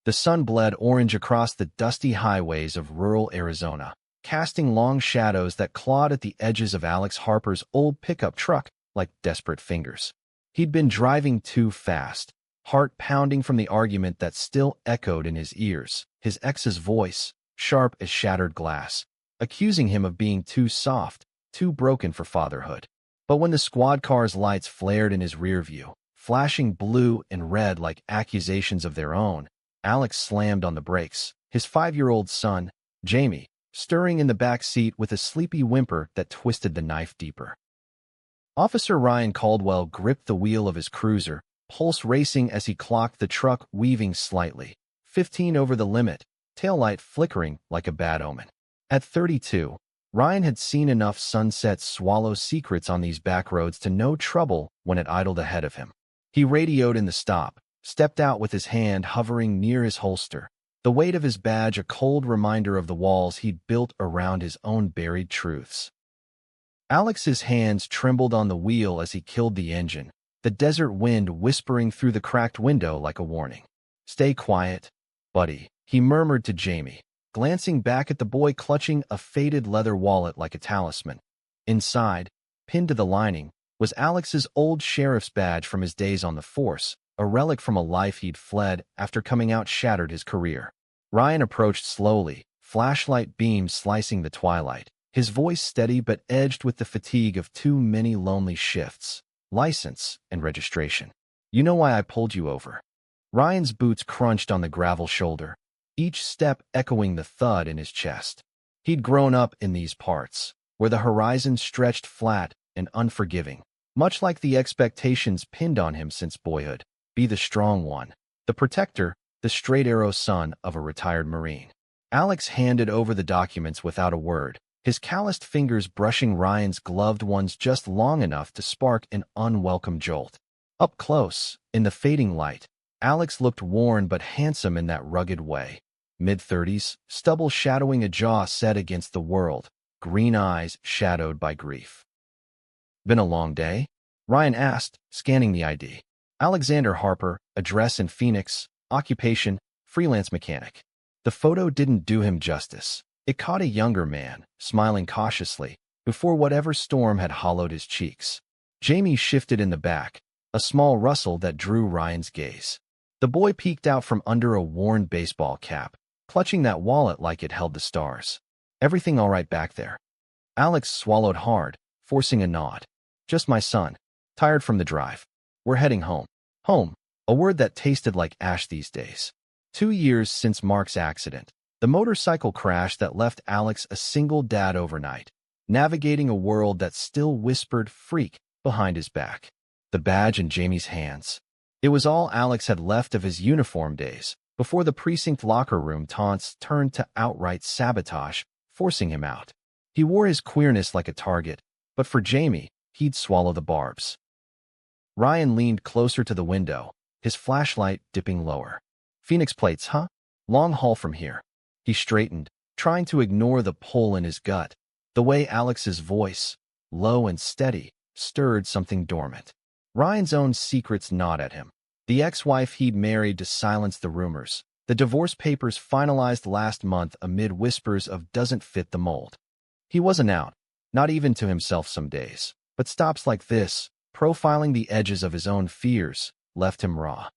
The sun bled orange across the dusty highways of rural Arizona, casting long shadows that clawed at the edges of Alex Harper's old pickup truck like desperate fingers. He'd been driving too fast, heart pounding from the argument that still echoed in his ears, his ex's voice, sharp as shattered glass, accusing him of being too soft, too broken for fatherhood. But when the squad car's lights flared in his rear view, flashing blue and red like accusations of their own, Alex slammed on the brakes, his 5-year-old son, Jamie, stirring in the back seat with a sleepy whimper that twisted the knife deeper. Officer Ryan Caldwell gripped the wheel of his cruiser, pulse racing as he clocked the truck weaving slightly, 15 over the limit, taillight flickering like a bad omen. At 32, Ryan had seen enough sunsets swallow secrets on these back roads to know trouble when it idled ahead of him. He radioed in the stop, stepped out with his hand hovering near his holster, the weight of his badge a cold reminder of the walls he'd built around his own buried truths. Alex's hands trembled on the wheel as he killed the engine, the desert wind whispering through the cracked window like a warning. "Stay quiet, buddy," he murmured to Jamie, glancing back at the boy clutching a faded leather wallet like a talisman. Inside, pinned to the lining, was Alex's old sheriff's badge from his days on the force, a relic from a life he'd fled after coming out shattered his career. Ryan approached slowly, flashlight beams slicing the twilight, his voice steady but edged with the fatigue of too many lonely shifts, license and registration. "You know why I pulled you over?" Ryan's boots crunched on the gravel shoulder, each step echoing the thud in his chest. He'd grown up in these parts, where the horizon stretched flat and unforgiving, much like the expectations pinned on him since boyhood. Be the strong one, the protector, the straight-arrow son of a retired Marine. Alex handed over the documents without a word, his calloused fingers brushing Ryan's gloved ones just long enough to spark an unwelcome jolt. Up close, in the fading light, Alex looked worn but handsome in that rugged way. Mid-30s, stubble shadowing a jaw set against the world, green eyes shadowed by grief. "Been a long day?" Ryan asked, scanning the ID. Alexander Harper, address in Phoenix, occupation, freelance mechanic. The photo didn't do him justice. It caught a younger man, smiling cautiously, before whatever storm had hollowed his cheeks. Jamie shifted in the back, a small rustle that drew Ryan's gaze. The boy peeked out from under a worn baseball cap, clutching that wallet like it held the stars. "Everything all right back there?" Alex swallowed hard, forcing a nod. "Just my son, tired from the drive. We're heading home." Home, a word that tasted like ash these days. 2 years since Mark's accident, the motorcycle crash that left Alex a single dad overnight, navigating a world that still whispered freak behind his back. The badge in Jamie's hands. It was all Alex had left of his uniform days, before the precinct locker room taunts turned to outright sabotage, forcing him out. He wore his queerness like a target, but for Jamie, he'd swallow the barbs. Ryan leaned closer to the window, his flashlight dipping lower. "Phoenix plates, huh? Long haul from here." He straightened, trying to ignore the pull in his gut. The way Alex's voice, low and steady, stirred something dormant. Ryan's own secrets gnawed at him. The ex-wife he'd married to silence the rumors. The divorce papers finalized last month amid whispers of "doesn't fit the mold." He wasn't out, not even to himself some days. But stops like this, profiling the edges of his own fears, left him raw.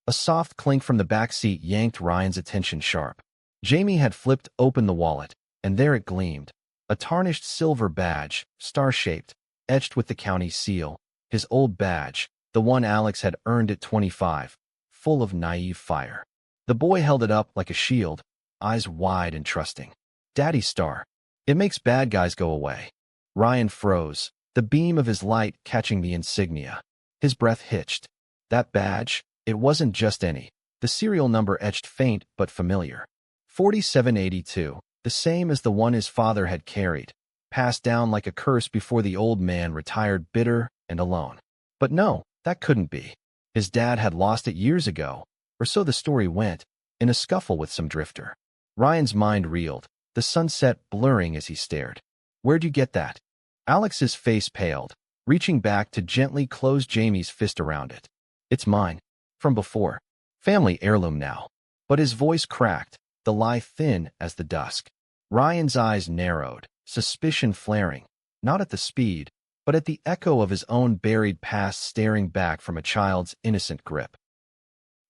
A soft clink from the back seat yanked Ryan's attention sharp. Jamie had flipped open the wallet, and there it gleamed. A tarnished silver badge, star-shaped, etched with the county seal. His old badge, the one Alex had earned at 25, full of naive fire. The boy held it up like a shield, eyes wide and trusting. "Daddy's star. It makes bad guys go away." Ryan froze, the beam of his light catching the insignia. His breath hitched. That badge, it wasn't just any. The serial number etched faint but familiar. 4782, the same as the one his father had carried, passed down like a curse before the old man retired bitter and alone. But no, that couldn't be. His dad had lost it years ago, or so the story went, in a scuffle with some drifter. Ryan's mind reeled, the sunset blurring as he stared. "Where'd you get that?" Alex's face paled, reaching back to gently close Jamie's fist around it. "It's mine. From before. Family heirloom now." But his voice cracked, the lie thin as the dusk. Ryan's eyes narrowed, suspicion flaring, not at the speed, but at the echo of his own buried past staring back from a child's innocent grip.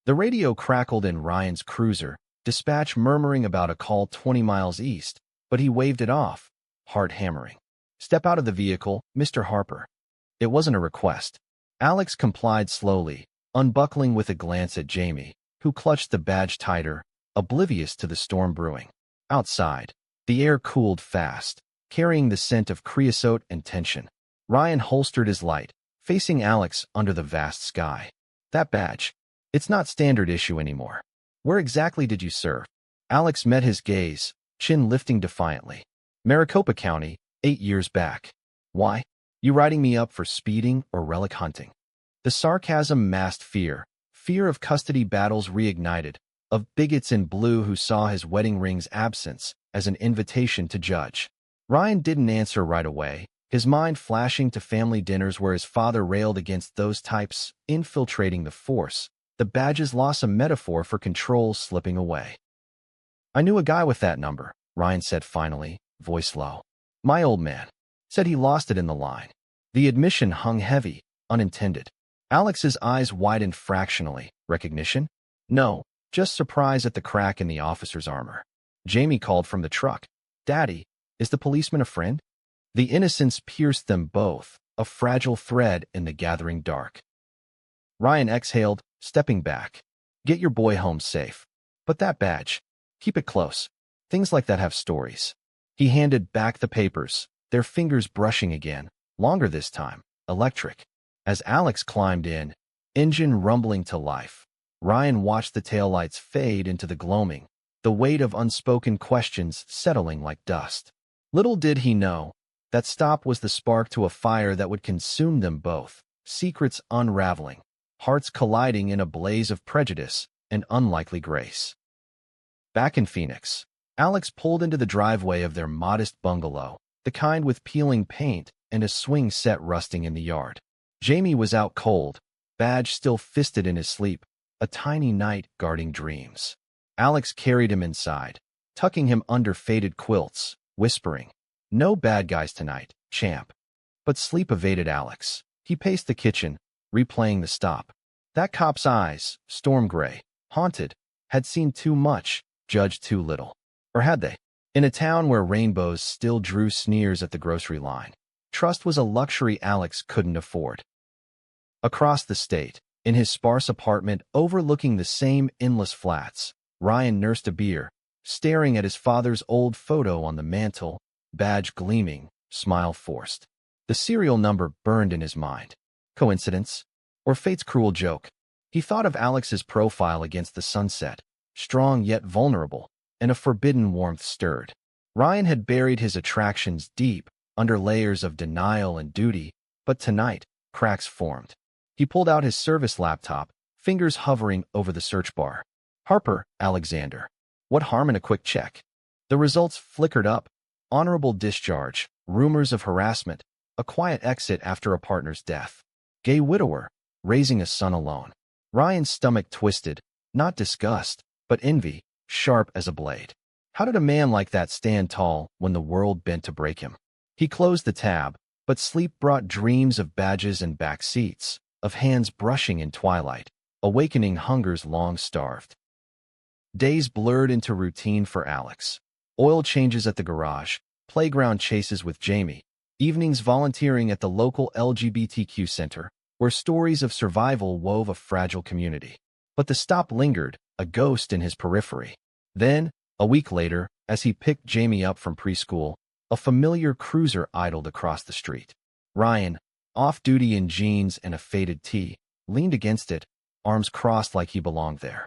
The radio crackled in Ryan's cruiser, dispatch murmuring about a call 20 miles east, but he waved it off, heart hammering. "Step out of the vehicle, Mr. Harper." It wasn't a request. Alex complied slowly, unbuckling with a glance at Jamie, who clutched the badge tighter, oblivious to the storm brewing. Outside, the air cooled fast, carrying the scent of creosote and tension. Ryan holstered his light, facing Alex under the vast sky. "That badge. It's not standard issue anymore. Where exactly did you serve?" Alex met his gaze, chin lifting defiantly. "Maricopa County, 8 years back." "Why? You writing me up for speeding or relic hunting?" The sarcasm masked fear of custody battles reignited, of bigots in blue who saw his wedding ring's absence as an invitation to judge. Ryan didn't answer right away, his mind flashing to family dinners where his father railed against those types infiltrating the force, the badge's loss a metaphor for control slipping away. "I knew a guy with that number," Ryan said finally, voice low. "My old man. Said he lost it in the line." The admission hung heavy, unintended. Alex's eyes widened fractionally. "Recognition?" "No, just surprise at the crack in the officer's armor." Jamie called from the truck. "Daddy, is the policeman a friend?" The innocence pierced them both, a fragile thread in the gathering dark. Ryan exhaled, stepping back. "Get your boy home safe. But that badge, keep it close. Things like that have stories." He handed back the papers, their fingers brushing again, longer this time, electric. As Alex climbed in, engine rumbling to life, Ryan watched the taillights fade into the gloaming, the weight of unspoken questions settling like dust. Little did he know, that stop was the spark to a fire that would consume them both, secrets unraveling, hearts colliding in a blaze of prejudice and unlikely grace. Back in Phoenix, Alex pulled into the driveway of their modest bungalow, the kind with peeling paint and a swing set rusting in the yard. Jamie was out cold, badge still fisted in his sleep, a tiny knight guarding dreams. Alex carried him inside, tucking him under faded quilts, whispering, "No bad guys tonight, champ." But sleep evaded Alex. He paced the kitchen, replaying the stop. That cop's eyes, storm gray, haunted, had seen too much, judged too little. Or had they? In a town where rainbows still drew sneers at the grocery line, trust was a luxury Alex couldn't afford. Across the state, in his sparse apartment overlooking the same endless flats, Ryan nursed a beer, staring at his father's old photo on the mantel, badge gleaming, smile forced. The serial number burned in his mind. Coincidence? Or fate's cruel joke? He thought of Alex's profile against the sunset, strong yet vulnerable, and a forbidden warmth stirred. Ryan had buried his attractions deep, under layers of denial and duty, but tonight, cracks formed. He pulled out his service laptop, fingers hovering over the search bar. "Harper, Alexander. What harm in a quick check?" The results flickered up. Honorable discharge, rumors of harassment, a quiet exit after a partner's death. Gay widower, raising a son alone. Ryan's stomach twisted, not disgust, but envy, sharp as a blade. How did a man like that stand tall when the world bent to break him? He closed the tab, but sleep brought dreams of badges and back seats, of hands brushing in twilight, awakening hungers long starved. Days blurred into routine for Alex. Oil changes at the garage, playground chases with Jamie, evenings volunteering at the local LGBTQ center, where stories of survival wove a fragile community. But the stop lingered, a ghost in his periphery. Then, a week later, as he picked Jamie up from preschool, a familiar cruiser idled across the street. Ryan, off-duty in jeans and a faded tee, leaned against it, arms crossed like he belonged there.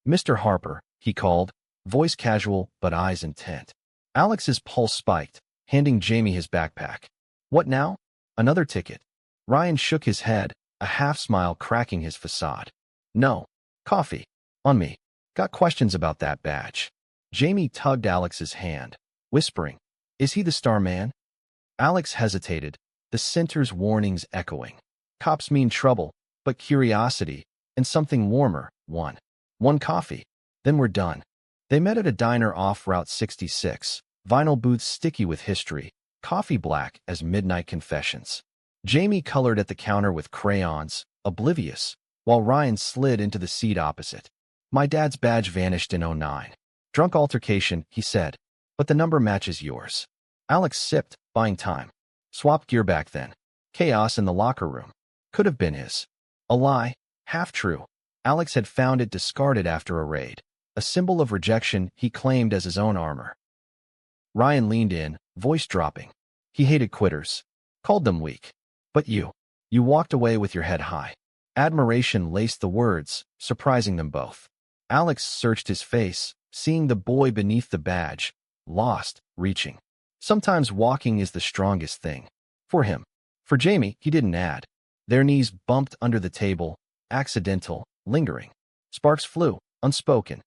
"Mr. Harper," he called, voice casual but eyes intent. Alex's pulse spiked, handing Jamie his backpack. "What now? Another ticket?" Ryan shook his head, a half-smile cracking his facade. "No. Coffee. On me. Got questions about that badge." Jamie tugged Alex's hand, whispering, "Is he the star man?" Alex hesitated, the center's warnings echoing. Cops mean trouble, but curiosity, and something warmer, one coffee. Then we're done. They met at a diner off Route 66, vinyl booths sticky with history, coffee black as midnight confessions. Jamie colored at the counter with crayons, oblivious, while Ryan slid into the seat opposite. My dad's badge vanished in '09. Drunk altercation, he said, but the number matches yours. Alex sipped, buying time. Swapped gear back then. Chaos in the locker room. Could have been his. A lie, half true. Alex had found it discarded after a raid. A symbol of rejection he claimed as his own armor. Ryan leaned in, voice dropping. He hated quitters. Called them weak. But you walked away with your head high. Admiration laced the words, surprising them both. Alex searched his face, seeing the boy beneath the badge, lost, reaching. Sometimes walking is the strongest thing. For him. For Jamie, he didn't add. Their knees bumped under the table, accidental, lingering. Sparks flew, unspoken.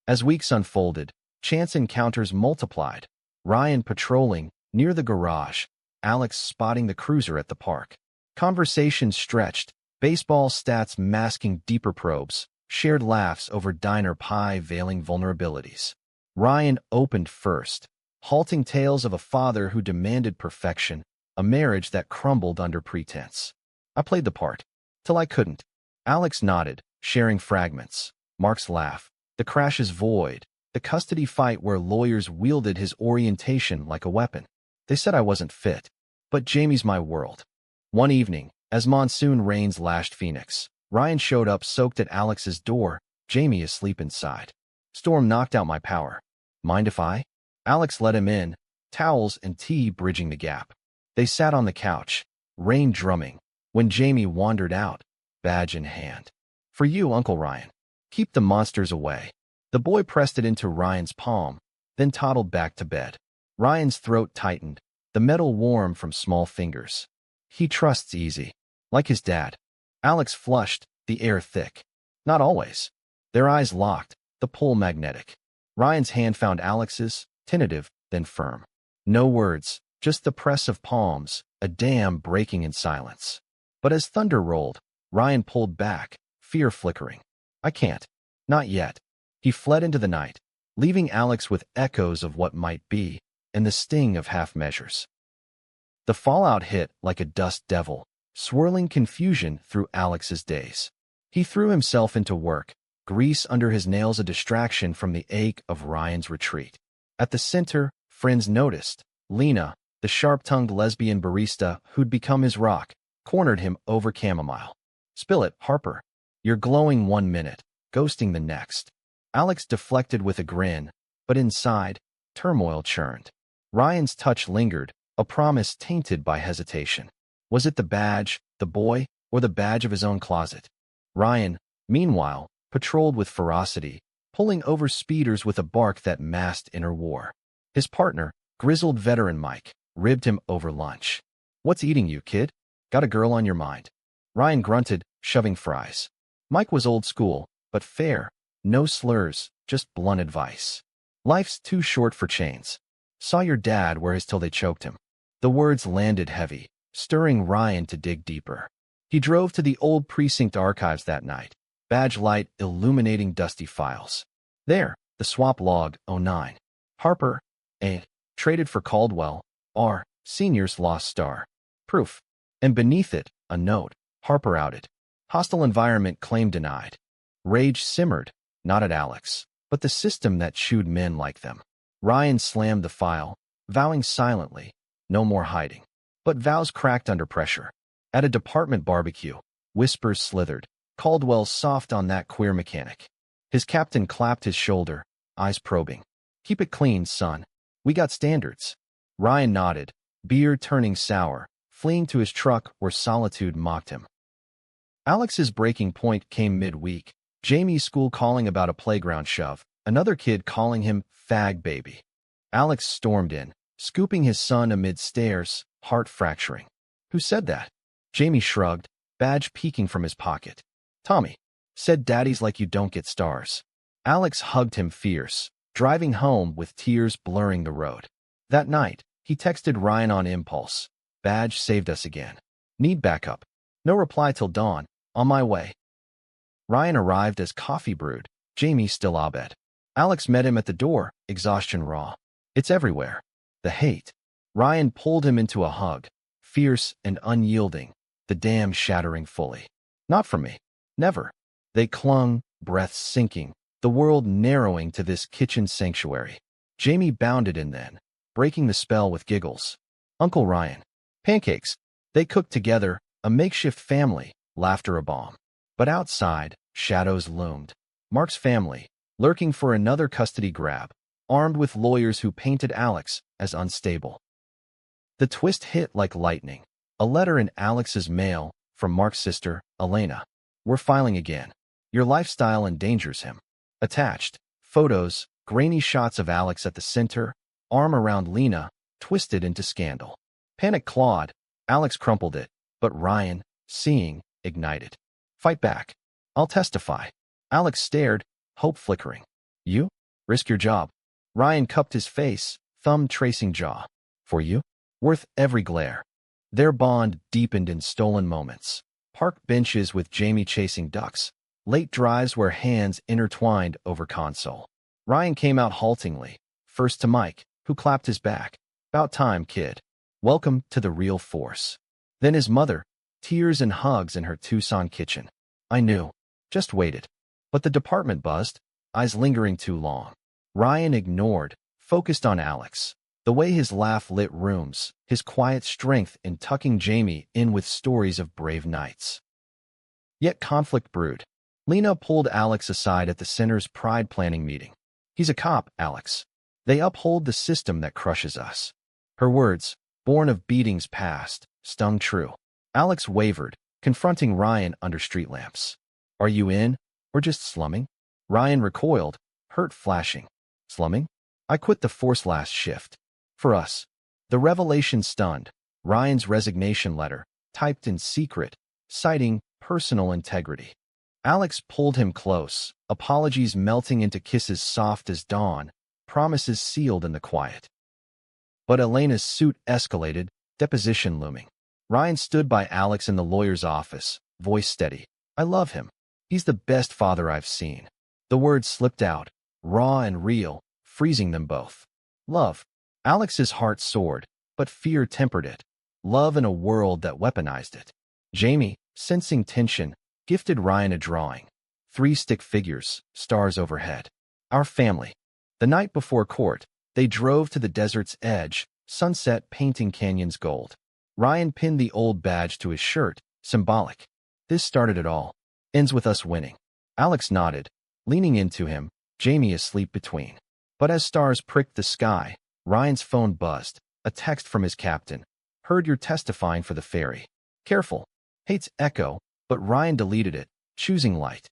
As weeks unfolded, chance encounters multiplied. Ryan patrolling, near the garage, Alex spotting the cruiser at the park. Conversations stretched, baseball stats masking deeper probes, shared laughs over diner pie veiling vulnerabilities. Ryan opened first, halting tales of a father who demanded perfection, a marriage that crumbled under pretense. I played the part. Till I couldn't. Alex nodded, sharing fragments. Mark's laugh. The crash's void. The custody fight where lawyers wielded his orientation like a weapon. They said I wasn't fit. But Jamie's my world. One evening, as monsoon rains lashed Phoenix, Ryan showed up soaked at Alex's door, Jamie asleep inside. Storm knocked out my power. Mind if I? Alex let him in, towels and tea bridging the gap. They sat on the couch, rain drumming, when Jamie wandered out, badge in hand. For you, Uncle Ryan. Keep the monsters away. The boy pressed it into Ryan's palm, then toddled back to bed. Ryan's throat tightened, the metal warm from small fingers. He trusts easy. Like his dad. Alex flushed, the air thick. Not always. Their eyes locked, the pull magnetic. Ryan's hand found Alex's, tentative, then firm. No words, just the press of palms, a dam breaking in silence. But as thunder rolled, Ryan pulled back, fear flickering. I can't. Not yet. He fled into the night, leaving Alex with echoes of what might be, and the sting of half measures. The fallout hit like a dust devil, swirling confusion through Alex's days. He threw himself into work, grease under his nails a distraction from the ache of Ryan's retreat. At the center, friends noticed. Lena, the sharp-tongued lesbian barista who'd become his rock, cornered him over chamomile. Spill it, Harper. You're glowing 1 minute, ghosting the next. Alex deflected with a grin, but inside, turmoil churned. Ryan's touch lingered, a promise tainted by hesitation. Was it the badge, the boy, or the badge of his own closet? Ryan, meanwhile, patrolled with ferocity, pulling over speeders with a bark that masked inner war. His partner, grizzled veteran Mike, ribbed him over lunch. What's eating you, kid? Got a girl on your mind? Ryan grunted, shoving fries. Mike was old school, but fair. No slurs, just blunt advice. Life's too short for chains. Saw your dad wear his till they choked him. The words landed heavy, stirring Ryan to dig deeper. He drove to the old precinct archives that night, badge light illuminating dusty files. There, the swap log, '09. Harper, A. Traded for Caldwell, R. Senior's lost star. Proof. And beneath it, a note. Harper outed. Hostile environment claim denied. Rage simmered, not at Alex, but the system that chewed men like them. Ryan slammed the file, vowing silently, no more hiding. But vows cracked under pressure. At a department barbecue, whispers slithered. Caldwell's soft on that queer mechanic. His captain clapped his shoulder, eyes probing. Keep it clean, son. We got standards. Ryan nodded, beard turning sour, fleeing to his truck where solitude mocked him. Alex's breaking point came midweek. Jamie's school calling about a playground shove, another kid calling him fag baby. Alex stormed in, scooping his son amid stares, heart fracturing. Who said that? Jamie shrugged, badge peeking from his pocket. Tommy. Said daddies like you don't get stars. Alex hugged him fierce, driving home with tears blurring the road. That night, he texted Ryan on impulse. Badge saved us again. Need backup. No reply till dawn. On my way. Ryan arrived as coffee brewed, Jamie still abed. Alex met him at the door, exhaustion raw. It's everywhere. The hate. Ryan pulled him into a hug, fierce and unyielding, the dam shattering fully. Not from me. Never. They clung, breaths sinking, the world narrowing to this kitchen sanctuary. Jamie bounded in then, breaking the spell with giggles. Uncle Ryan. Pancakes. They cooked together, a makeshift family, laughter a bomb. But outside, shadows loomed. Mark's family, lurking for another custody grab, armed with lawyers who painted Alex as unstable. The twist hit like lightning. A letter in Alex's mail from Mark's sister, Elena. We're filing again. Your lifestyle endangers him. Attached, photos, grainy shots of Alex at the center, arm around Lena, twisted into scandal. Panic clawed. Alex crumpled it, but Ryan, seeing, ignited. Fight back. I'll testify. Alex stared, hope flickering. You? Risk your job. Ryan cupped his face, thumb tracing jaw. For you? Worth every glare. Their bond deepened in stolen moments. Park benches with Jamie chasing ducks. Late drives where hands intertwined over console. Ryan came out haltingly, first to Mike, who clapped his back. About time, kid. Welcome to the real force. Then his mother, tears and hugs in her Tucson kitchen. I knew. Just waited. But the department buzzed, eyes lingering too long. Ryan ignored, focused on Alex. The way his laugh lit rooms, his quiet strength in tucking Jamie in with stories of brave nights. Yet conflict brewed. Lena pulled Alex aside at the center's pride planning meeting. He's a cop, Alex. They uphold the system that crushes us. Her words, born of beatings past, stung true. Alex wavered, confronting Ryan under street lamps. Are you in, or just slumming? Ryan recoiled, hurt flashing. Slumming? I quit the force last shift. For us. The revelation stunned. Ryan's resignation letter, typed in secret, citing personal integrity. Alex pulled him close, apologies melting into kisses soft as dawn, promises sealed in the quiet. But Elena's suit escalated, deposition looming. Ryan stood by Alex in the lawyer's office, voice steady. I love him. He's the best father I've seen. The words slipped out, raw and real, freezing them both. Love. Alex's heart soared, but fear tempered it. Love in a world that weaponized it. Jamie, sensing tension, gifted Ryan a drawing. 3 stick figures, stars overhead. Our family. The night before court, they drove to the desert's edge, sunset painting canyons gold. Ryan pinned the old badge to his shirt, symbolic. This started it all. Ends with us winning. Alex nodded, leaning into him, Jamie asleep between. But as stars pricked the sky, Ryan's phone buzzed, a text from his captain. Heard you're testifying for the ferry. Careful. Hates echo, but Ryan deleted it, choosing light.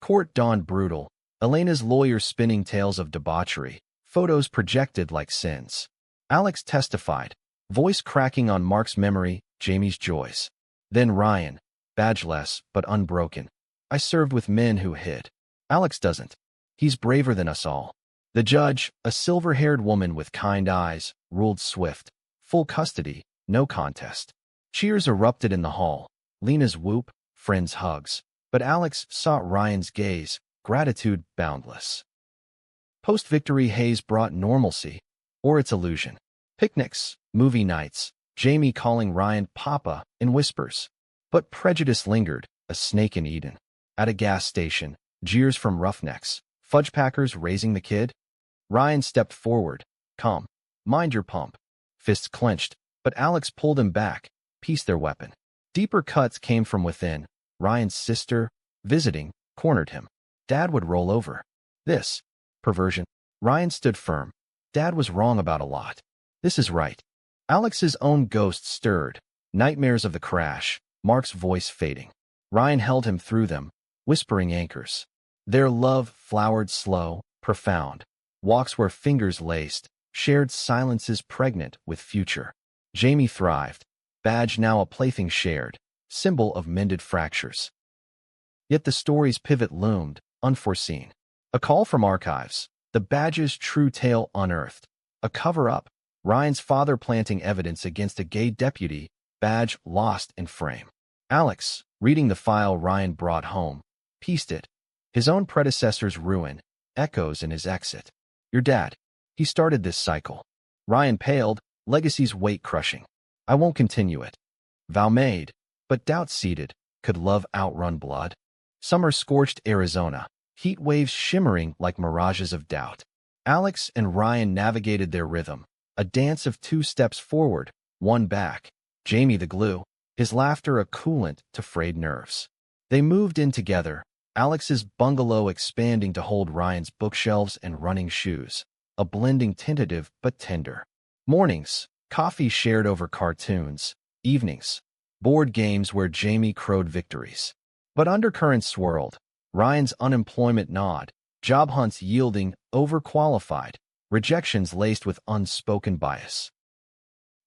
Court dawned brutal, Elena's lawyer spinning tales of debauchery, photos projected like sins. Alex testified, voice cracking on Mark's memory, Jamie's joys. Then Ryan, badgeless but unbroken. I served with men who hid. Alex doesn't. He's braver than us all. The judge, a silver-haired woman with kind eyes, ruled swift. Full custody, no contest. Cheers erupted in the hall. Lena's whoop, friends' hugs. But Alex sought Ryan's gaze, gratitude boundless. Post-victory haze brought normalcy, or its illusion. Picnics, movie nights, Jamie calling Ryan Papa in whispers. But prejudice lingered, a snake in Eden. At a gas station, jeers from roughnecks, fudge packers raising the kid. Ryan stepped forward, calm. Mind your pump. Fists clenched, but Alex pulled him back, pieced their weapon. Deeper cuts came from within. Ryan's sister, visiting, cornered him. Dad would roll over. This. Perversion. Ryan stood firm. Dad was wrong about a lot. This is right. Alex's own ghost stirred. Nightmares of the crash. Mark's voice fading. Ryan held him through them, whispering anchors. Their love flowered slow, profound. Walks where fingers laced, shared silences pregnant with future. Jamie thrived. Badge now a plaything shared, symbol of mended fractures. Yet the story's pivot loomed, unforeseen. A call from archives. The badge's true tale unearthed. A cover-up. Ryan's father planting evidence against a gay deputy. Badge lost in frame. Alex, reading the file Ryan brought home, pieced it. His own predecessor's ruin echoes in his exit. Your dad. He started this cycle. Ryan paled, legacy's weight crushing. I won't continue it. Vow made, but doubt seated. Could love outrun blood? Summer scorched Arizona, heat waves shimmering like mirages of doubt. Alex and Ryan navigated their rhythm, a dance of 2 steps forward, 1 back. Jamie the glue, his laughter a coolant to frayed nerves. They moved in together, Alex's bungalow expanding to hold Ryan's bookshelves and running shoes, a blending tentative but tender. Mornings, coffee shared over cartoons. Evenings, board games where Jamie crowed victories. But undercurrents swirled. Ryan's unemployment gnawed, job hunts yielding overqualified, rejections laced with unspoken bias.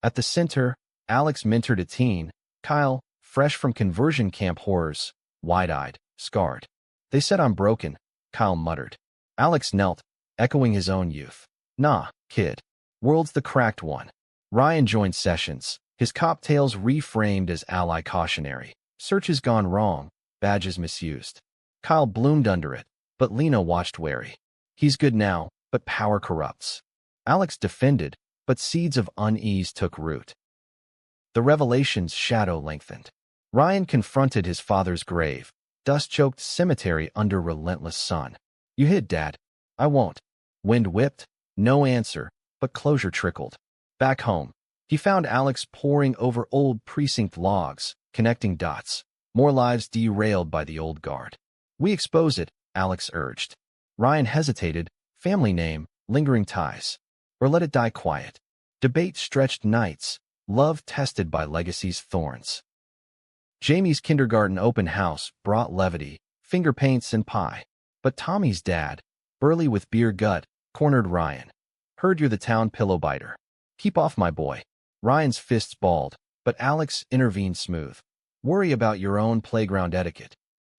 At the center, Alex mentored a teen, Kyle, fresh from conversion camp horrors, wide-eyed, scarred. They said I'm broken, Kyle muttered. Alex knelt, echoing his own youth. Nah, kid. World's the cracked one. Ryan joined sessions, his cocktails reframed as ally cautionary. Searches gone wrong, badges misused. Kyle bloomed under it, but Lena watched wary. He's good now, but power corrupts. Alex defended, but seeds of unease took root. The revelation's shadow lengthened. Ryan confronted his father's grave, dust-choked cemetery under relentless sun. You hid, Dad. I won't. Wind whipped, no answer, but closure trickled. Back home, he found Alex poring over old precinct logs, connecting dots. More lives derailed by the old guard. We expose it, Alex urged. Ryan hesitated, family name, lingering ties. Or let it die quiet. Debate stretched nights, love tested by legacy's thorns. Jamie's kindergarten open house brought levity, finger paints and pie. But Tommy's dad, burly with beer gut, cornered Ryan. Heard you're the town pillow biter. Keep off my boy. Ryan's fists balled, but Alex intervened smooth. Worry about your own playground etiquette.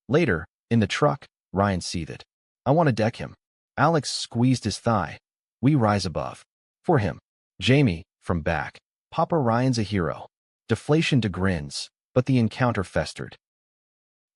Later, in the truck, Ryan seethed. I want to deck him. Alex squeezed his thigh. We rise above. For him. Jamie, from back. Papa Ryan's a hero. Deflation to grins, but the encounter festered.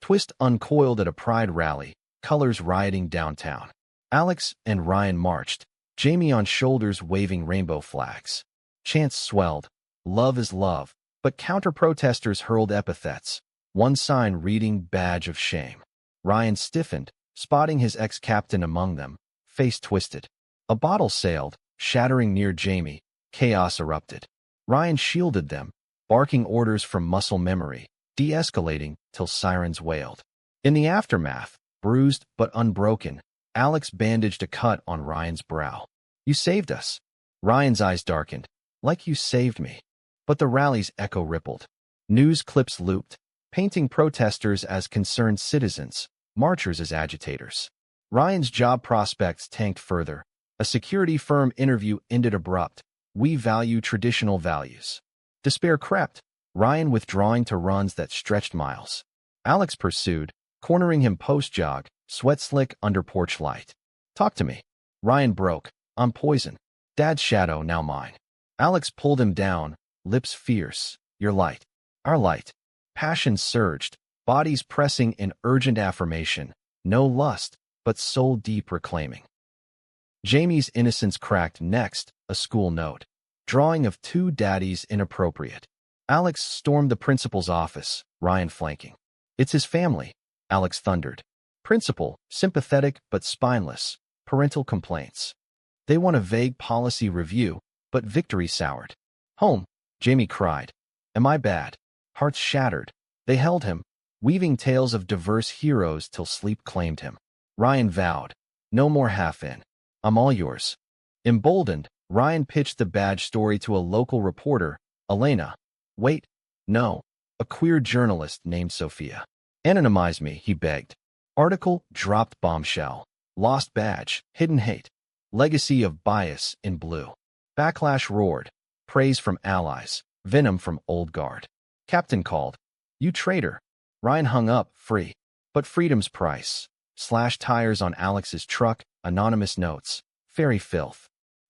Twist uncoiled at a pride rally, colors rioting downtown. Alex and Ryan marched, Jamie on shoulders waving rainbow flags. Chants swelled. Love is love, but counter-protesters hurled epithets, one sign reading badge of shame. Ryan stiffened, spotting his ex-captain among them, face twisted. A bottle sailed, shattering near Jamie. Chaos erupted. Ryan shielded them, barking orders from muscle memory, de-escalating till sirens wailed. In the aftermath, bruised but unbroken, Alex bandaged a cut on Ryan's brow. You saved us. Ryan's eyes darkened. Like you saved me. But the rally's echo rippled. News clips looped, painting protesters as concerned citizens, marchers as agitators. Ryan's job prospects tanked further. A security firm interview ended abrupt. We value traditional values. Despair crept, Ryan withdrawing to runs that stretched miles. Alex pursued, cornering him post-jog, sweat slick under porch light. Talk to me. Ryan broke. I'm poison. Dad's shadow, now mine. Alex pulled him down, lips fierce. Your light. Our light. Passion surged, bodies pressing in urgent affirmation. No lust, but soul-deep reclaiming. Jamie's innocence cracked next, a school note. Drawing of 2 daddies inappropriate. Alex stormed the principal's office, Ryan flanking. It's his family, Alex thundered. Principal, sympathetic but spineless. Parental complaints. They want a vague policy review, but victory soured. Home, Jamie cried. Am I bad? Hearts shattered. They held him, weaving tales of diverse heroes till sleep claimed him. Ryan vowed. No more half-in. I'm all yours. Emboldened, Ryan pitched the badge story to a local reporter, Elena. Wait. No. A queer journalist named Sophia. Anonymize me, he begged. Article dropped bombshell. Lost badge, hidden hate. Legacy of bias in blue. Backlash roared. Praise from allies. Venom from old guard. Captain called. You traitor. Ryan hung up, free. But freedom's price. Slashed tires on Alex's truck, anonymous notes. Fairy filth.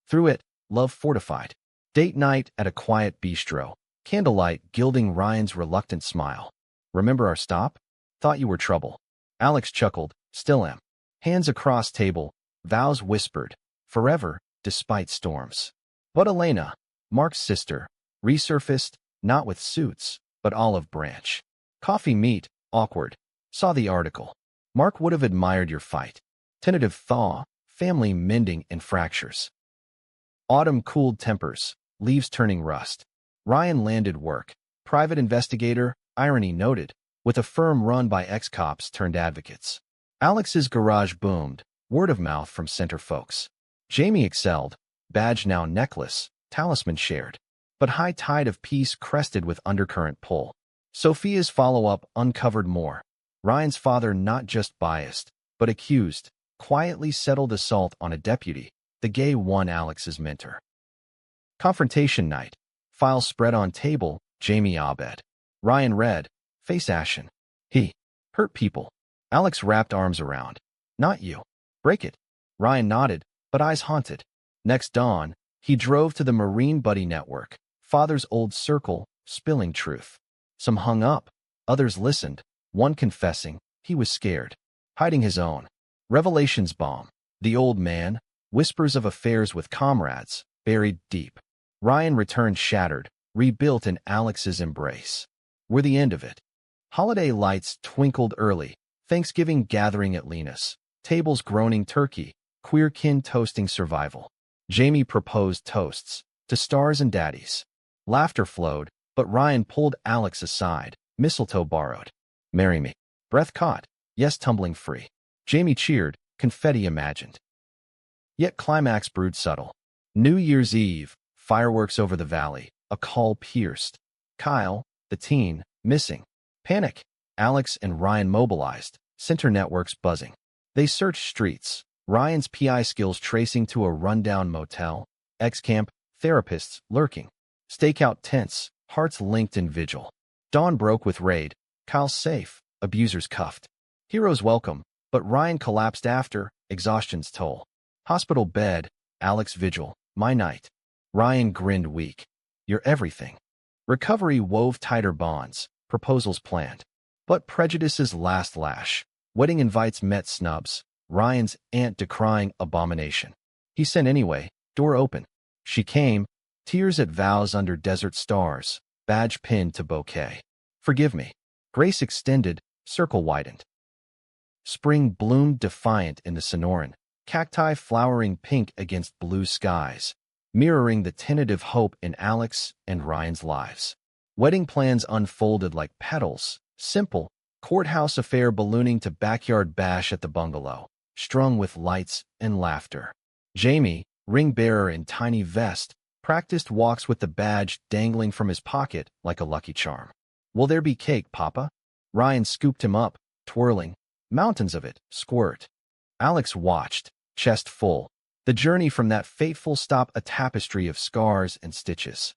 Through it, love fortified. Date night at a quiet bistro. Candlelight gilding Ryan's reluctant smile. Remember our stop? Thought you were trouble. Alex chuckled. Still am. Hands across table, vows whispered, forever, despite storms. But Elena, Mark's sister, resurfaced, not with suits, but olive branch. Coffee meet, awkward. Saw the article. Mark would have admired your fight. Tentative thaw, family mending and fractures. Autumn cooled tempers, leaves turning rust. Ryan landed work. Private investigator, irony noted, with a firm run by ex-cops turned advocates. Alex's garage boomed, word of mouth from center folks. Jamie excelled, badge now necklace, talisman shared. But high tide of peace crested with undercurrent pull. Sophia's follow-up uncovered more. Ryan's father not just biased, but accused, quietly settled assault on a deputy, the gay one Alex's mentor. Confrontation night. File spread on table, Jamie Abed. Ryan read, face ashen. He hurt people. Alex wrapped arms around. Not you. Break it. Ryan nodded, but eyes haunted. Next dawn, he drove to the Marine Buddy Network, father's old circle, spilling truth. Some hung up, others listened, one confessing he was scared, hiding his own. Revelations bomb. The old man, whispers of affairs with comrades, buried deep. Ryan returned shattered, rebuilt in Alex's embrace. We're the end of it. Holiday lights twinkled early, Thanksgiving gathering at Lena's, tables groaning turkey, queer kin toasting survival. Jamie proposed toasts, to stars and daddies. Laughter flowed, but Ryan pulled Alex aside, mistletoe borrowed. Marry me. Breath caught, yes tumbling free. Jamie cheered, confetti imagined. Yet climax brewed subtle. New Year's Eve, fireworks over the valley, a call pierced. Kyle, the teen, missing. Panic. Alex and Ryan mobilized, center networks buzzing. They searched streets, Ryan's PI skills tracing to a rundown motel, ex-camp, therapists lurking. Stakeout tents, hearts linked in vigil. Dawn broke with raid, Kyle's safe, abusers cuffed. Heroes welcome, but Ryan collapsed after, exhaustion's toll. Hospital bed, Alex vigil, my night. Ryan grinned weak. You're everything. Recovery wove tighter bonds, proposals planned. But prejudice's last lash. Wedding invites met snubs, Ryan's aunt decrying abomination. He sent anyway, door open. She came, tears at vows under desert stars, badge pinned to bouquet. Forgive me. Grace extended, circle widened. Spring bloomed defiant in the Sonoran, cacti flowering pink against blue skies, mirroring the tentative hope in Alex and Ryan's lives. Wedding plans unfolded like petals, simple, courthouse affair ballooning to backyard bash at the bungalow, strung with lights and laughter. Jamie, ring bearer in tiny vest, practiced walks with the badge dangling from his pocket like a lucky charm. Will there be cake, Papa? Ryan scooped him up, twirling. Mountains of it, squirt. Alex watched, chest full. The journey from that fateful stop a tapestry of scars and stitches.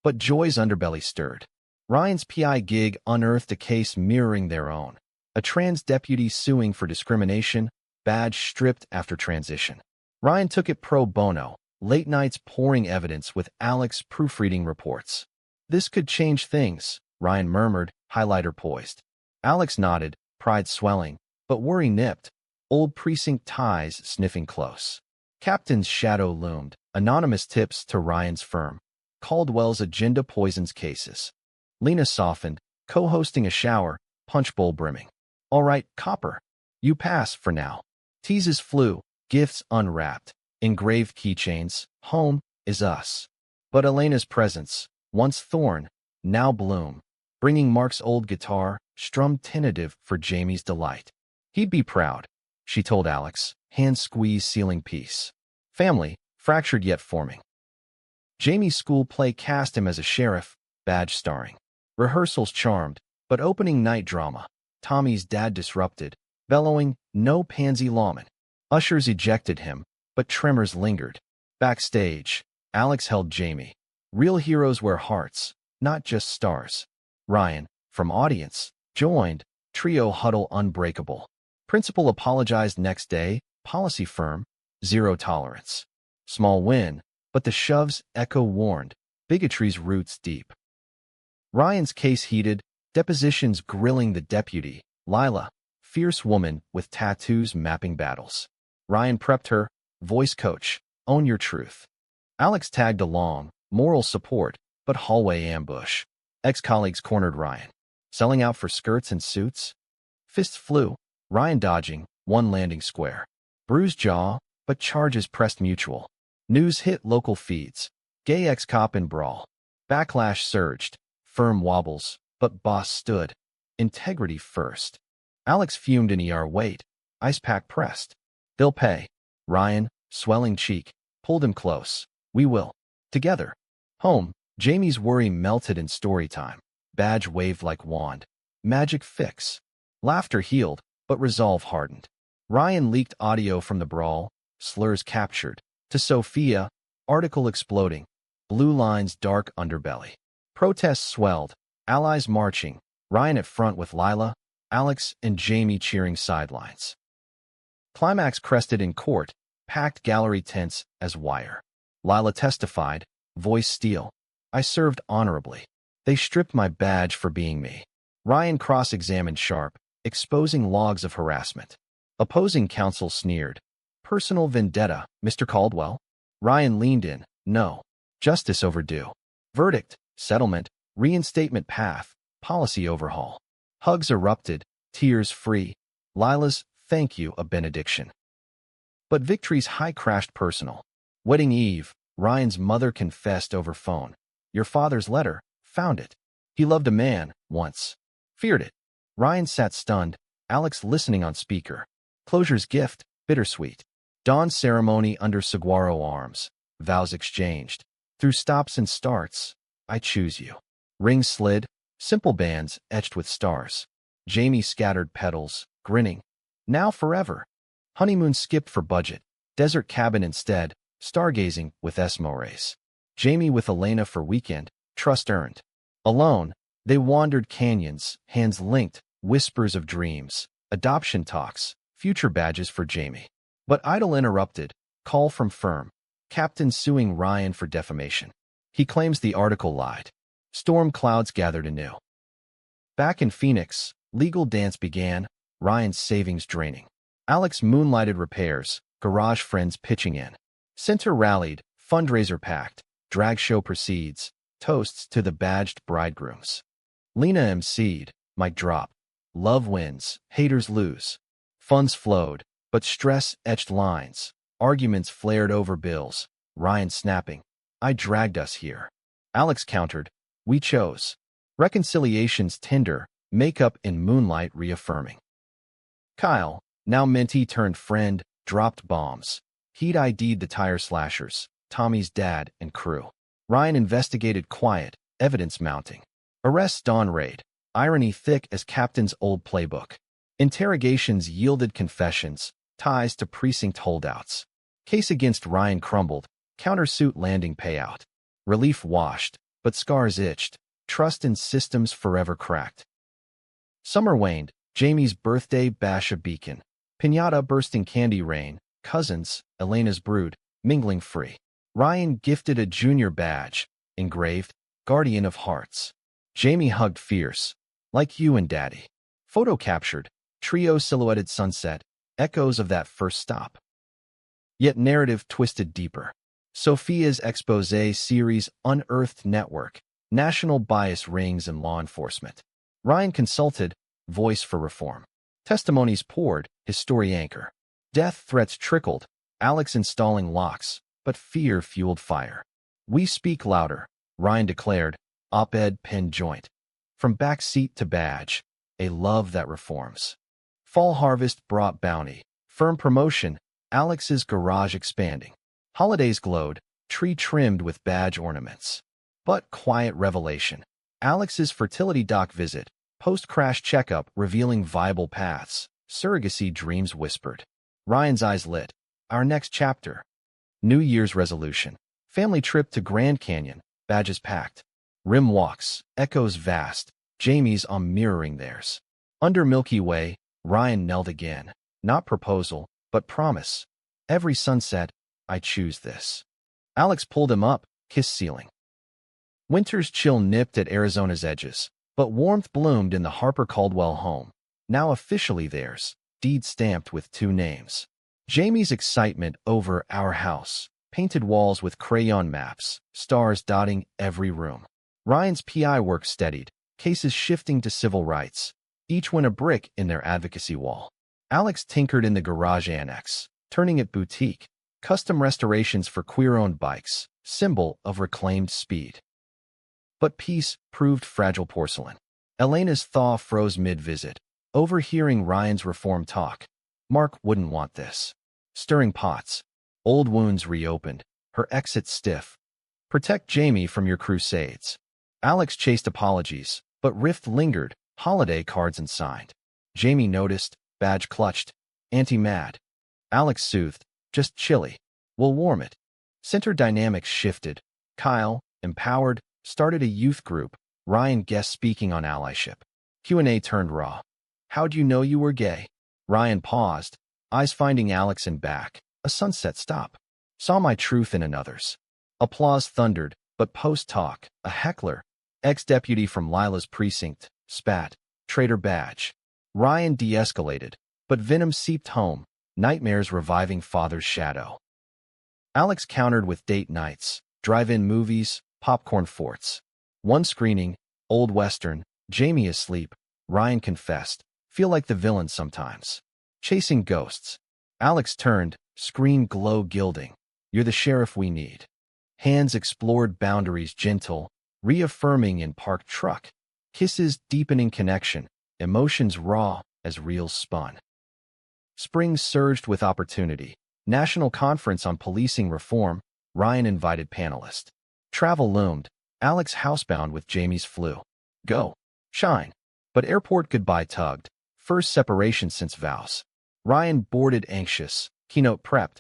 But joy's underbelly stirred. Ryan's PI gig unearthed a case mirroring their own. A trans deputy suing for discrimination, badge stripped after transition. Ryan took it pro bono, late nights pouring evidence with Alex proofreading reports. This could change things, Ryan murmured, highlighter poised. Alex nodded, pride swelling, but worry nipped. Old precinct ties sniffing close. Captain's shadow loomed, anonymous tips to Ryan's firm. Caldwell's agenda poisons cases. Lena softened, co-hosting a shower, punch bowl brimming. All right, Copper. You pass for now. Teases flew, gifts unwrapped, engraved keychains, home is us. But Elena's presence, once thorn, now bloom, bringing Mark's old guitar, strummed tentative for Jamie's delight. He'd be proud, she told Alex, hand squeeze sealing peace. Family, fractured yet forming. Jamie's school play cast him as a sheriff, badge starring. Rehearsals charmed, but opening night drama. Tommy's dad disrupted, bellowing, no pansy lawman. Ushers ejected him, but tremors lingered. Backstage, Alex held Jamie. Real heroes wear hearts, not just stars. Ryan, from audience, joined, trio huddle unbreakable. Principal apologized next day, policy firm, zero tolerance. Small win, but the shoves echo warned, bigotry's roots deep. Ryan's case heated, depositions grilling the deputy, Lila, fierce woman with tattoos mapping battles. Ryan prepped her, voice coach, own your truth. Alex tagged along, moral support, but hallway ambush. Ex-colleagues cornered Ryan. Selling out for skirts and suits? Fists flew, Ryan dodging, one landing square. Bruised jaw, but charges pressed mutual. News hit local feeds. Gay ex-cop in brawl. Backlash surged. Firm wobbles, but boss stood. Integrity first. Alex fumed in ER wait. Ice pack pressed. They'll pay. Ryan, swelling cheek, pulled him close. We will. Together. Home. Jamie's worry melted in story time. Badge waved like wand. Magic fix. Laughter healed, but resolve hardened. Ryan leaked audio from the brawl, slurs captured. To Sophia, article exploding. Blue lines dark underbelly. Protests swelled. Allies marching. Ryan at front with Lila, Alex, and Jamie cheering sidelines. Climax crested in court, packed gallery tense as wire. Lila testified, voice steel. I served honorably. They stripped my badge for being me. Ryan cross-examined sharp, exposing logs of harassment. Opposing counsel sneered. Personal vendetta, Mr. Caldwell? Ryan leaned in. No. Justice overdue. Verdict, settlement, reinstatement path, policy overhaul. Hugs erupted, tears free. Lila's thank you a benediction. But victory's high crashed personal. Wedding eve, Ryan's mother confessed over phone. Your father's letter, found it. He loved a man, once. Feared it. Ryan sat stunned, Alex listening on speaker. Closure's gift, bittersweet. Dawn ceremony under saguaro arms. Vows exchanged. Through stops and starts, I choose you. Rings slid, simple bands etched with stars. Jamie scattered petals, grinning. Now forever. Honeymoon skipped for budget. Desert cabin instead, stargazing with Esmores. Jamie with Elena for weekend, trust earned. Alone, they wandered canyons, hands linked, whispers of dreams. Adoption talks, future badges for Jamie. But Idle interrupted, call from firm. Captain suing Ryan for defamation. He claims the article lied. Storm clouds gathered anew. Back in Phoenix, legal dance began, Ryan's savings draining. Alex moonlighted repairs, garage friends pitching in. Center rallied, fundraiser packed, drag show proceeds, toasts to the badged bridegrooms. Lena emceed, mic drop. Love wins, haters lose. Funds flowed, but stress etched lines. Arguments flared over bills. Ryan snapping. I dragged us here. Alex countered. We chose. Reconciliations tender, makeup in moonlight reaffirming. Kyle, now mentee turned friend, dropped bombs. He'd ID'd the tire slashers, Tommy's dad and crew. Ryan investigated quiet, evidence mounting. Arrests dawn raid. Irony thick as Captain's old playbook. Interrogations yielded confessions, ties to precinct holdouts. Case against Ryan crumbled, countersuit landing payout. Relief washed, but scars itched, trust in systems forever cracked. Summer waned, Jamie's birthday bash a beacon. Piñata bursting candy rain, cousins, Elena's brood, mingling free. Ryan gifted a junior badge, engraved, guardian of hearts. Jamie hugged fierce, like you and daddy. Photo captured, trio silhouetted sunset, echoes of that first stop. Yet narrative twisted deeper. Sophia's expose series unearthed network, national bias rings in law enforcement. Ryan consulted, voice for reform. Testimonies poured, his story anchor. Death threats trickled, Alex installing locks, but fear fueled fire. We speak louder, Ryan declared, op-ed pen joint. From backseat to badge, a love that reforms. Fall harvest brought bounty, firm promotion, Alex's garage expanding. Holidays glowed, tree trimmed with badge ornaments. But quiet revelation. Alex's fertility doc visit, post-crash checkup revealing viable paths, surrogacy dreams whispered. Ryan's eyes lit. Our next chapter. New Year's resolution. Family trip to Grand Canyon, badges packed. Rim walks, echoes vast, Jamie's on mirroring theirs. Under Milky Way, Ryan knelt again. Not proposal, but promise. Every sunset, I choose this. Alex pulled him up, kiss ceiling. Winter's chill nipped at Arizona's edges, but warmth bloomed in the Harper Caldwell home. now officially theirs, deed stamped with 2 names. Jamie's excitement over our house, painted walls with crayon maps, stars dotting every room. Ryan's PI work steadied, cases shifting to civil rights, each one a brick in their advocacy wall. Alex tinkered in the garage annex, turning it boutique, custom restorations for queer-owned bikes, symbol of reclaimed speed. But peace proved fragile porcelain. Elena's thaw froze mid-visit, overhearing Ryan's reform talk. Mark wouldn't want this. Stirring pots. Old wounds reopened, her exit stiff. Protect Jamie from your crusades. Alex chased apologies, but rift lingered, holiday cards unsigned. Jamie noticed, badge clutched. Anti-mad. Alex soothed, just chilly. We'll warm it. Center dynamics shifted. Kyle, empowered, started a youth group. Ryan guest speaking on allyship. Q&A turned raw. How'd you know you were gay? Ryan paused, eyes finding Alex and back. A sunset stop. Saw my truth in another's. Applause thundered, but post-talk, a heckler, ex-deputy from Lila's precinct, spat, traitor badge. Ryan de-escalated, but venom seeped home, nightmares reviving father's shadow. Alex countered with date nights, drive-in movies, popcorn forts. One screening, old western, Jamie asleep. Ryan confessed, feel like the villain sometimes. Chasing ghosts. Alex turned, screen glow gilding. You're the sheriff we need. Hands explored boundaries gentle, reaffirming in parked truck. Kisses deepening connection, emotions raw as reels spun. Spring surged with opportunity. National Conference on Policing Reform. Ryan invited panelists. Travel loomed. Alex housebound with Jamie's flu. Go. Shine. But airport goodbye tugged. First separation since vows. Ryan boarded anxious. Keynote prepped.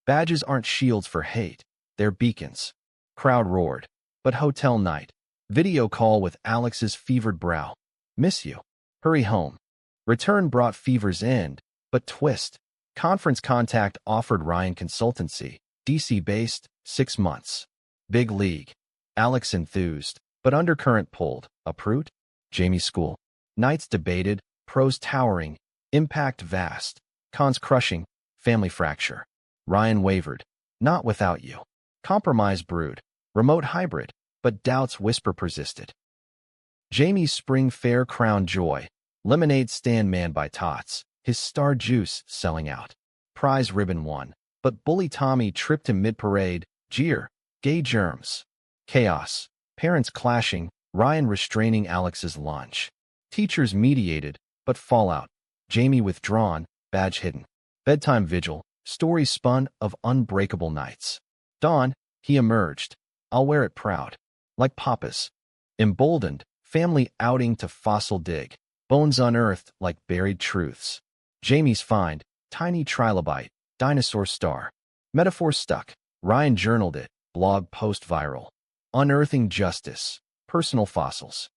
Badges aren't shields for hate. They're beacons. Crowd roared. But hotel night. Video call with Alex's fevered brow. Miss you. Hurry home. Return brought fever's end. But twist. Conference contact offered Ryan consultancy. DC-based, 6 months. Big league. Alex enthused, but undercurrent pulled. Uproot? Jamie's school. Nights debated, pros towering, impact vast, cons crushing, family fracture. Ryan wavered. Not without you. Compromise brewed. Remote hybrid, but doubts whisper persisted. Jamie's spring fair crowned joy. Lemonade stand manned by tots. His star juice selling out. Prize ribbon won. But bully Tommy tripped him mid-parade. Jeer. Gay germs. Chaos. Parents clashing. Ryan restraining Alex's lunch. Teachers mediated, but fallout. Jamie withdrawn, badge hidden. Bedtime vigil. Stories spun of unbreakable nights. Dawn, he emerged. I'll wear it proud. Like Papa's. Emboldened, family outing to fossil dig. Bones unearthed like buried truths. Jamie's find, tiny trilobite, dinosaur star. Metaphor stuck. Ryan journaled it, blog post viral. Unearthing justice, personal fossils.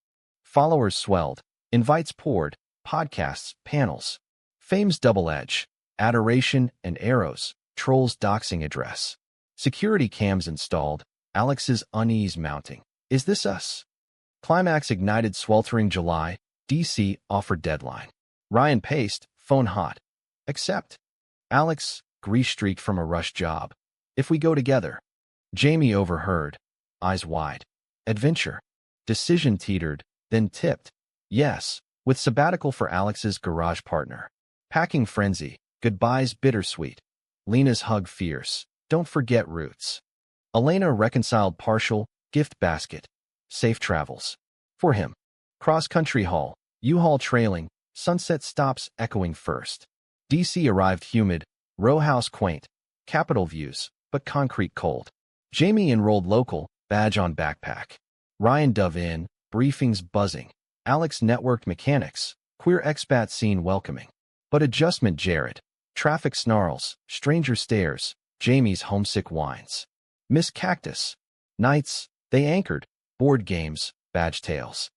Followers swelled, invites poured, podcasts, panels. Fame's double edge, adoration and arrows, trolls doxing address. Security cams installed, Alex's unease mounting. Is this us? Climax ignited sweltering July, DC offered deadline. Ryan paced, phone hot. Accept. Alex, grease streaked from a rush job. If we go together. Jamie overheard. Eyes wide. Adventure. Decision teetered, then tipped. Yes, with sabbatical for Alex's garage partner. Packing frenzy. Goodbyes bittersweet. Lena's hug fierce. Don't forget roots. Elena reconciled partial. Gift basket. Safe travels. For him. Cross-country haul. U-Haul trailing. Sunset stops echoing first. DC arrived humid. Row house quaint. Capitol views, but concrete cold. Jamie enrolled local. Badge on backpack. Ryan dove in. Briefings buzzing. Alex networked mechanics. Queer expat scene welcoming. But adjustment Jared. Traffic snarls. Stranger stares. Jamie's homesick whines. Miss Cactus. Nights. They anchored. Board games. Badge tales.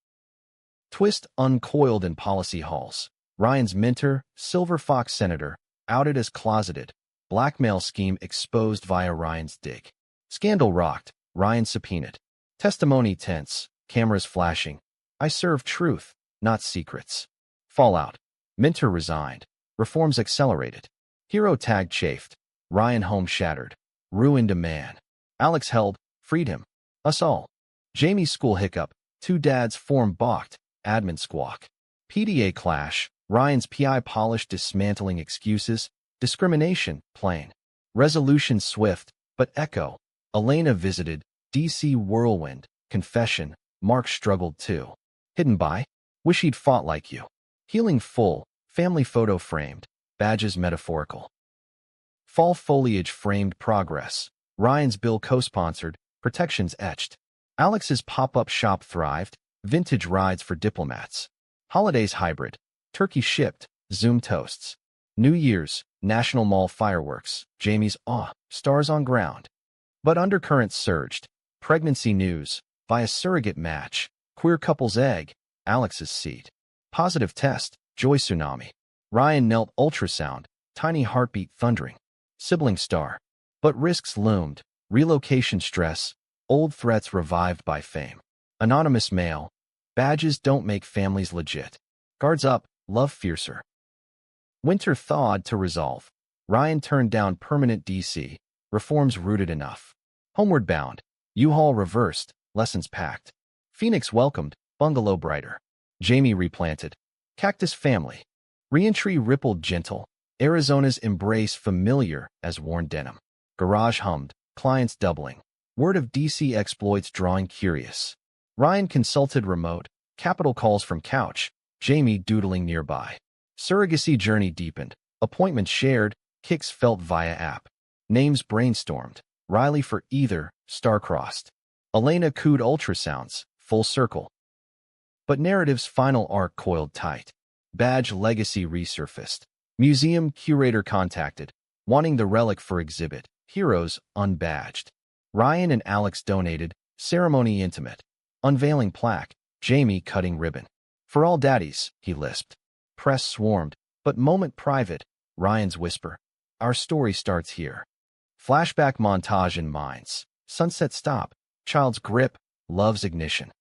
Twist uncoiled in policy halls. Ryan's mentor, Silver Fox senator, outed as closeted. Blackmail scheme exposed via Ryan's dig. Scandal rocked. Ryan subpoenaed. Testimony tense. Cameras flashing. I serve truth, not secrets. Fallout. Minter resigned. Reforms accelerated. Hero tag chafed. Ryan home shattered. Ruined a man. Alex held, freed him. Us all. Jamie's school hiccup. Two dads form balked. Admin squawk. PDA clash. Ryan's PI polished dismantling excuses. Discrimination, plain. Resolution swift, but echo. Elena visited. DC whirlwind. Confession. Mark struggled too. Hidden by? Wish he'd fought like you. Healing full. Family photo framed. Badges metaphorical. Fall foliage framed progress. Ryan's bill co-sponsored. Protections etched. Alex's pop-up shop thrived. Vintage rides for diplomats. Holidays hybrid. Turkey shipped. Zoom toasts. New Year's. National Mall fireworks. Jamie's awe. Stars on ground. But undercurrents surged. Pregnancy news. Via surrogate match. Queer couple's egg. Alex's seed. Positive test. Joy tsunami. Ryan knelt ultrasound. Tiny heartbeat thundering. Sibling star. But risks loomed. Relocation stress. Old threats revived by fame. Anonymous mail. Badges don't make families legit. Guards up. Love fiercer. Winter thawed to resolve. Ryan turned down permanent DC. Reforms rooted enough. Homeward bound. U-Haul reversed. Lessons packed. Phoenix welcomed. Bungalow brighter. Jamie replanted. Cactus family. Reentry rippled gentle. Arizona's embrace familiar as worn denim. Garage hummed. Clients doubling. Word of DC exploits drawing curious. Ryan consulted remote. Capital calls from couch. Jamie doodling nearby. Surrogacy journey deepened. Appointments shared. Kicks felt via app. Names brainstormed. Riley for either. Star-crossed. Elena cooed ultrasounds. Full circle. But narrative's final arc coiled tight. Badge legacy resurfaced. Museum curator contacted. Wanting the relic for exhibit. Heroes unbadged. Ryan and Alex donated. Ceremony intimate. Unveiling plaque. Jamie cutting ribbon. For all daddies, he lisped. Press swarmed. But moment private. Ryan's whisper. Our story starts here. Flashback montage in minds. Sunset stop. Child's grip. Love's ignition.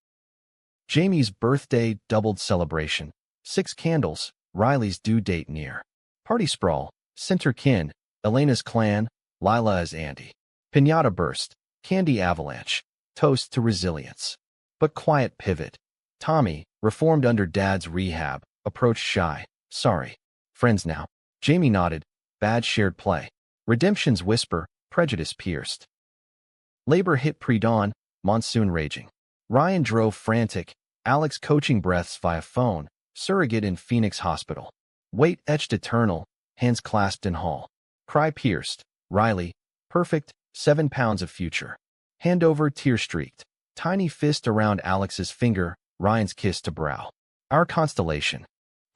Jamie's birthday doubled celebration. 6 candles. Riley's due date near. Party sprawl. Center kin. Elena's clan. Lila as Andy. Piñata burst. Candy avalanche. Toast to resilience. But quiet pivot. Tommy, reformed under dad's rehab, approached shy. Sorry. Friends now. Jamie nodded. Bad shared play. Redemption's whisper. Prejudice pierced. Labor hit pre-dawn. Monsoon raging. Ryan drove frantic. Alex coaching breaths via phone. Surrogate in Phoenix hospital. Weight etched eternal. Hands clasped in hall. Cry pierced. Riley. Perfect. 7 pounds of future. Handover tear-streaked. Tiny fist around Alex's finger. Ryan's kiss to brow. Our constellation.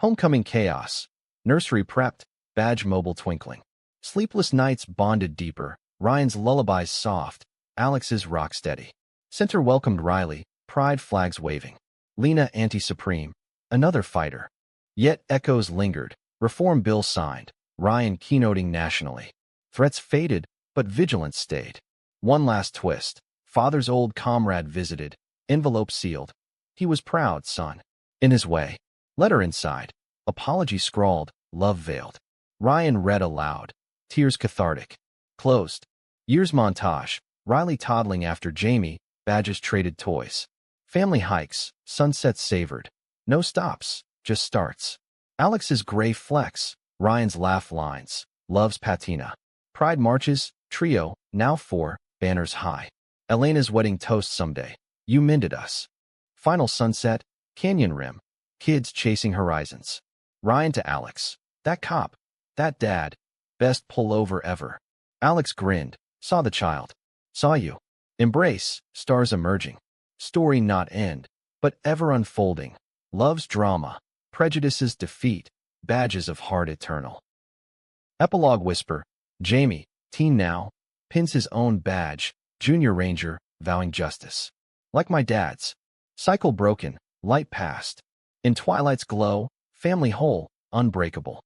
Homecoming chaos. Nursery prepped. Badge mobile twinkling. Sleepless nights bonded deeper. Ryan's lullabies soft. Alex's rock steady. Center welcomed Riley. Pride flags waving. Lena anti-supreme. Another fighter. Yet echoes lingered. Reform bill signed. Ryan keynoting nationally. Threats faded, but vigilance stayed. One last twist. Father's old comrade visited. Envelope sealed. He was proud, son. In his way. Letter inside. Apology scrawled. Love veiled. Ryan read aloud. Tears cathartic. Closed. Years montage. Riley toddling after Jamie. Badges traded toys. Family hikes. Sunsets savored. No stops. Just starts. Alex's gray flex. Ryan's laugh lines. Love's patina. Pride marches. Trio. Now 4. Banners high. Elena's wedding toast someday. You mended us. Final sunset. Canyon rim. Kids chasing horizons. Ryan to Alex. That cop. That dad. Best pullover ever. Alex grinned. Saw the child. Saw you. Embrace. Stars emerging. Story not end, but ever unfolding. Love's drama. Prejudice's defeat. Badges of heart eternal. Epilogue whisper. Jamie, teen now, pins his own badge. Junior Ranger, vowing justice. Like my dad's. Cycle broken. Light past. In twilight's glow. Family whole. Unbreakable.